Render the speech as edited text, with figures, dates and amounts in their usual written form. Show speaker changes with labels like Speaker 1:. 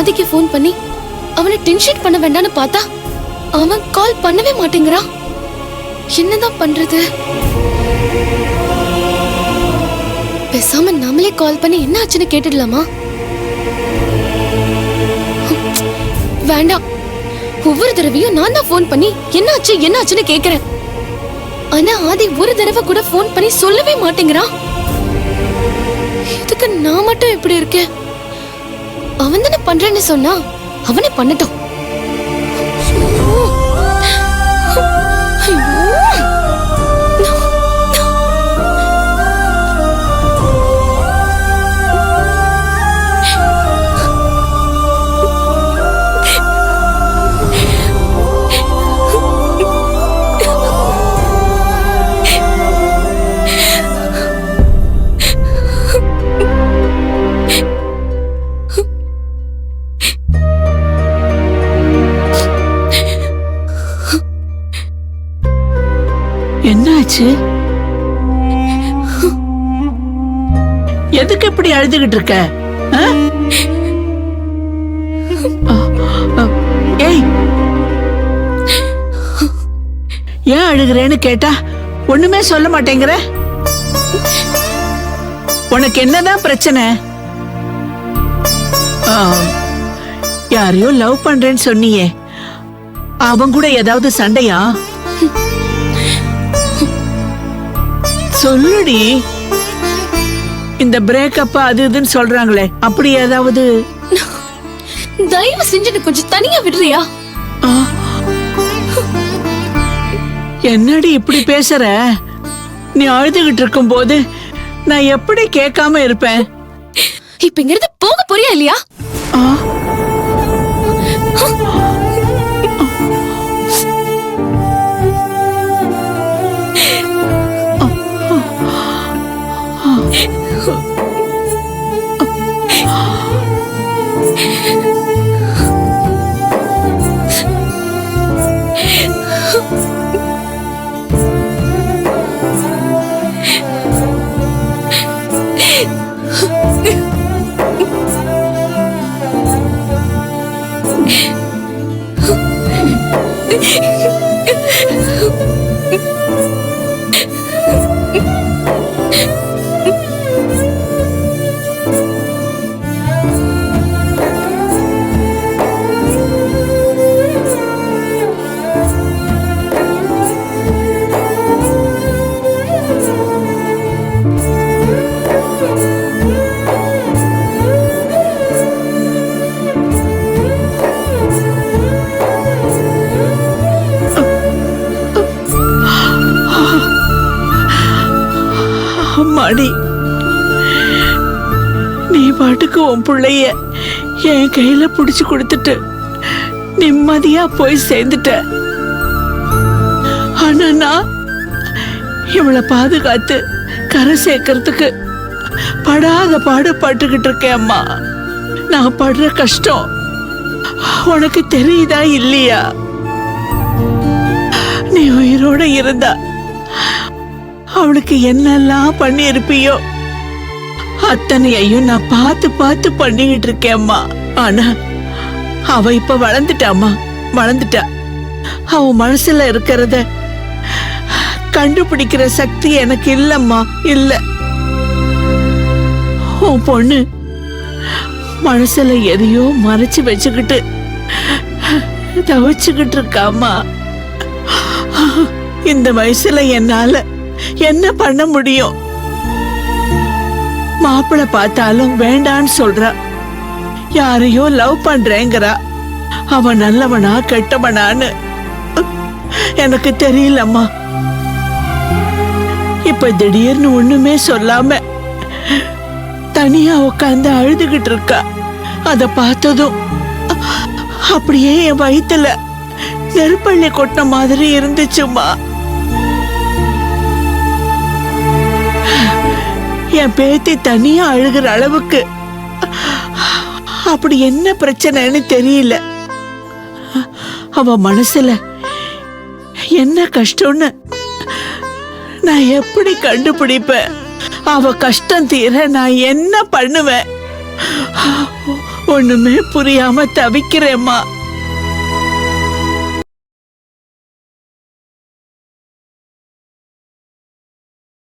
Speaker 1: ஆதிக்கு ஃபோன் பண்ணி அவனை டென்ஷன் பண்ண வேண்டாம்னு பார்த்தா அவன் கால் பண்ணவே மாட்டேங்கிறான். என்னதான் பண்றது? பேசாம நாமளே கால் பண்ணி என்ன ஆச்சுன்னு கேட்டுடலாமா? வேண்டாம், ஒவ்வொரு தடவையும் நான் தான் ஃபோன் பண்ணி என்ன ஆச்சுன்னு கேக்குறேன். ஆனா ஆதி ஒரு தடவை கூட ஃபோன் பண்ணி சொல்லவே மாட்டேங்கிறான். இதுக்கு நான் மட்டும் எப்படி இருக்கேன்? அவன் தானே பண்றேன்னு சொன்னா அவனே பண்ணட்டும்.
Speaker 2: என்னாச்சு? எதுக்கு இப்படி அழுதுகிட்டு இருக்க? ஏய், ஏன் அழுகிறேன்னு கேட்டா ஒண்ணுமே சொல்ல மாட்டேங்கிற. உனக்கு என்னதான் பிரச்சனை? யாரையோ லவ் பண்றேன்னு சொன்னியே, அவன் கூட ஏதாவது சண்டையா? சொல்லுடி. இந்த பிரேக்கப் அது இதுன்னு சொல்றாங்களே, அப்படி ஏதாவது?
Speaker 1: தயவு செஞ்சு கொஞ்சம் தனியா விடுறியா?
Speaker 2: என்னடி இப்படி பேசுற? நீ அழுதுகிட்டு இருக்கும் போது நான் எப்படி கேட்காம இருப்பேன்?
Speaker 1: இப்ப இங்கிருந்து போக போறியா இல்லையா?
Speaker 2: அம்மாடி, நீ பாட்டுக்கு உன் பிள்ளைய என் கையில புடிச்சு கொடுத்துட்டு நிம்மதியா போய் சேர்ந்துட்ட. ஆனா நான் இவளை பாதுகாத்து கரை சேர்க்கறதுக்கு படாத பாடுபட்டுக்கிட்டு இருக்கேன். அம்மா, நான் படுற கஷ்டம் உனக்கு தெரியுதா இல்லையா? நீ உயிரோட இருந்தா அவளுக்கு என்னெல்லாம் பண்ணி இருப்பியோ அத்தனையையும் நான் பார்த்து பார்த்து பண்ணிக்கிட்டு இருக்கேம்மா. ஆனா அவ இப்ப வளர்ந்துட்டாம்மா, வளர்ந்துட்டா. அவ மனசுல இருக்கிறத கண்டுபிடிக்கிற சக்தி எனக்கு இல்லம்மா, இல்ல. உன் பொண்ணு மனசுல எதையோ மறைச்சு வச்சுக்கிட்டு தவிச்சுக்கிட்டு இருக்காமா. இந்த வயசுல என்னால என்ன பண்ண முடியும்? மாப்பிளை பார்த்தாலும் வேண்டான்னு சொல்றா. யாரையோ லவ் பண்றேங்கிறா. அவன் நல்லவனா கெட்டவனான்னு எனக்கு தெரியலம்மா. இப்ப திடீர்னு ஒண்ணுமே சொல்லாம தனியா உட்கார்ந்து அழுதுகிட்டு இருக்கா. அத பார்த்ததும் அப்படியே என் வயித்துல நெருப்பள்ளி கொட்டின மாதிரி இருந்துச்சுமா. என் பேத்தி தனியா அழுகிற அளவுக்கு அப்படி என்ன பிரச்சனைன்னு தெரியல. அவ மனசுல என்ன கஷ்டம்னு நான் எப்படி கண்டுபிடிப்பேன்? அவ கஷ்டம் தீர நான் என்ன பண்ணுவேன்? ஒண்ணுமே புரியாம தவிக்கிறேம்மா.